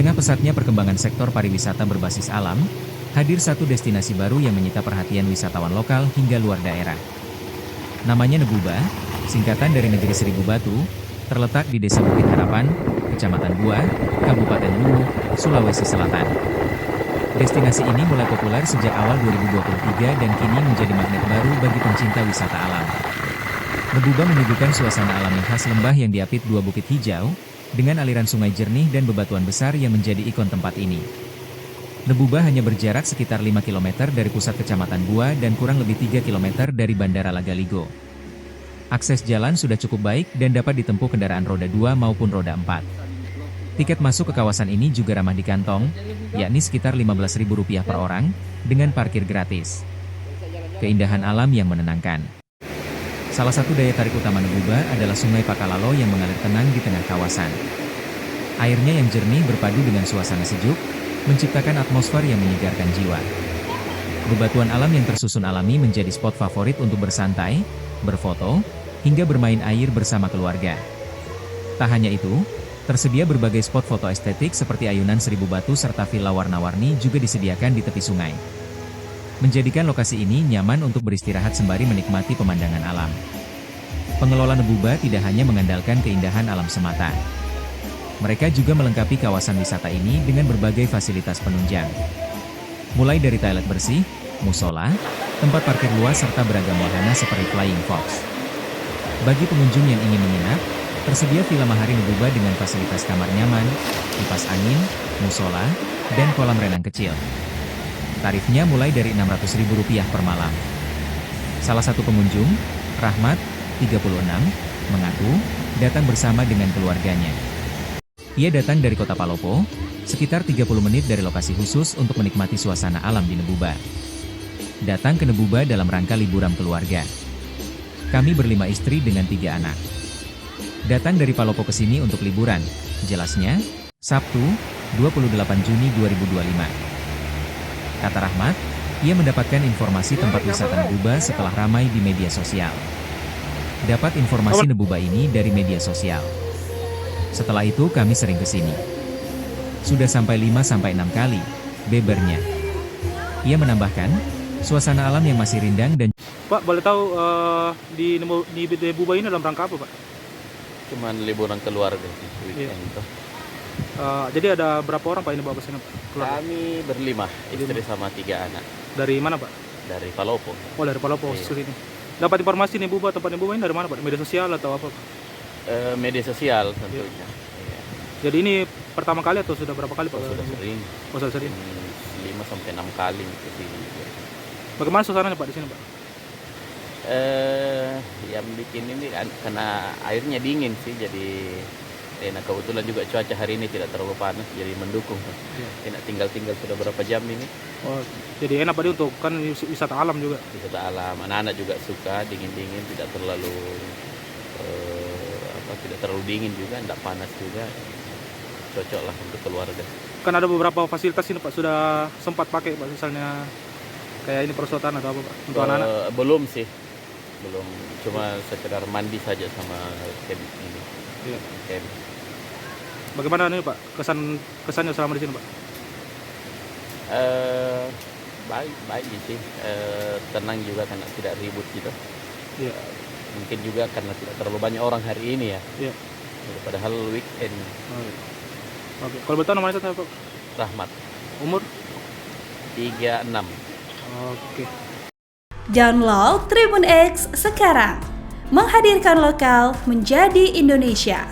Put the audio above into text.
tengah pesatnya perkembangan sektor pariwisata berbasis alam, hadir satu destinasi baru yang menyita perhatian wisatawan lokal hingga luar daerah. Namanya Nebuba, singkatan dari Negeri Seribu Batu, terletak di Desa Bukit Harapan, Kecamatan Bua, Kabupaten Luwu, Sulawesi Selatan. Destinasi ini mulai populer sejak awal 2023 dan kini menjadi magnet baru bagi pencinta wisata alam. Nebuba menyuguhkan suasana alami khas lembah yang diapit dua bukit hijau, dengan aliran sungai jernih dan bebatuan besar yang menjadi ikon tempat ini. Nebuba hanya berjarak sekitar 5 km dari pusat Kecamatan Bua dan kurang lebih 3 km dari Bandara Lagaligo. Akses jalan sudah cukup baik dan dapat ditempuh kendaraan roda 2 maupun roda 4. Tiket masuk ke kawasan ini juga ramah di kantong, yakni sekitar Rp15.000 per orang, dengan parkir gratis. Keindahan alam yang menenangkan. Salah satu daya tarik utama Nebuba adalah Sungai Pakalalo yang mengalir tenang di tengah kawasan. Airnya yang jernih berpadu dengan suasana sejuk, menciptakan atmosfer yang menyegarkan jiwa. Bebatuan alam yang tersusun alami menjadi spot favorit untuk bersantai, berfoto, hingga bermain air bersama keluarga. Tak hanya itu, tersedia berbagai spot foto estetik seperti ayunan seribu batu serta villa warna-warni juga disediakan di tepi sungai. Menjadikan lokasi ini nyaman untuk beristirahat sembari menikmati pemandangan alam. Pengelola Nebuba tidak hanya mengandalkan keindahan alam semata. Mereka juga melengkapi kawasan wisata ini dengan berbagai fasilitas penunjang. Mulai dari toilet bersih, musola, tempat parkir luas serta beragam wahana seperti Flying Fox. Bagi pengunjung yang ingin menginap, tersedia villa Mahari Nebuba dengan fasilitas kamar nyaman, kipas angin, musola, dan kolam renang kecil. Tarifnya mulai dari Rp600.000 per malam. Salah satu pengunjung, Rahmat, 36, mengaku datang bersama dengan keluarganya. Ia datang dari kota Palopo, sekitar 30 menit dari lokasi khusus untuk menikmati suasana alam di Nebuba. Datang ke Nebuba dalam rangka liburan keluarga. Kami berlima istri dengan 3 anak. Datang dari Palopo ke sini untuk liburan, jelasnya, Sabtu, 28 Juni 2025. Kata Rahmat, ia mendapatkan informasi tempat wisata Nebuba setelah ramai di media sosial. Dapat informasi Nebuba ini dari media sosial. Setelah itu kami sering ke sini. Sudah sampai 5-6 kali, bebernya. Ia menambahkan, suasana alam yang masih rindang dan... Pak, boleh tahu di Nebuba ini dalam rangka apa, Pak? Cuman liburan keluarga sih, weekend tuh. Jadi ada berapa orang Pak ini bawa ke sini, Pak? Keluarga? Kami berlima, istri sama 3 anak. Dari mana, Pak? Dari Palopo. Oh, dari Palopo Iya. sini. Dapat informasi Nebuba, tempat Nebuba ini dari mana, Pak? Media sosial atau apa, Pak? Media sosial tentunya. Iya. Jadi ini pertama kali atau sudah berapa kali, Pak? Sudah sering. Oh, sudah sering. 5-6 kali ke sini. Bagaimana suasananya, Pak, di sini, Pak? Yang bikin ini karena airnya dingin sih, jadi enak. Kebetulan juga cuaca hari ini tidak terlalu panas, jadi mendukung. Enak tinggal sudah berapa jam ini. Oh, jadi enak Pak untuk kan wisata alam juga. Wisata alam, anak-anak juga suka dingin-dingin, tidak terlalu tidak terlalu dingin juga, tidak panas juga. Cocok lah untuk keluarga. Kan ada beberapa fasilitas ini Pak sudah sempat pakai Pak, misalnya kayak ini perosotan atau apa Pak untuk anak-anak? Belum sih, belum. Cuma sekedar mandi saja sama camp ini. Iya. Camp. Bagaimana nih Pak kesannya selama di sini Pak? Baik sih, tenang juga karena tidak ribut gitu. Iya. Mungkin juga karena tidak terlalu banyak orang hari ini ya. Iya. Padahal weekend. Oh, iya. Oke, kalau betul namanya siapa Pak? Rahmat. Umur? 36. Oke. Download Tribun X sekarang, menghadirkan lokal menjadi Indonesia.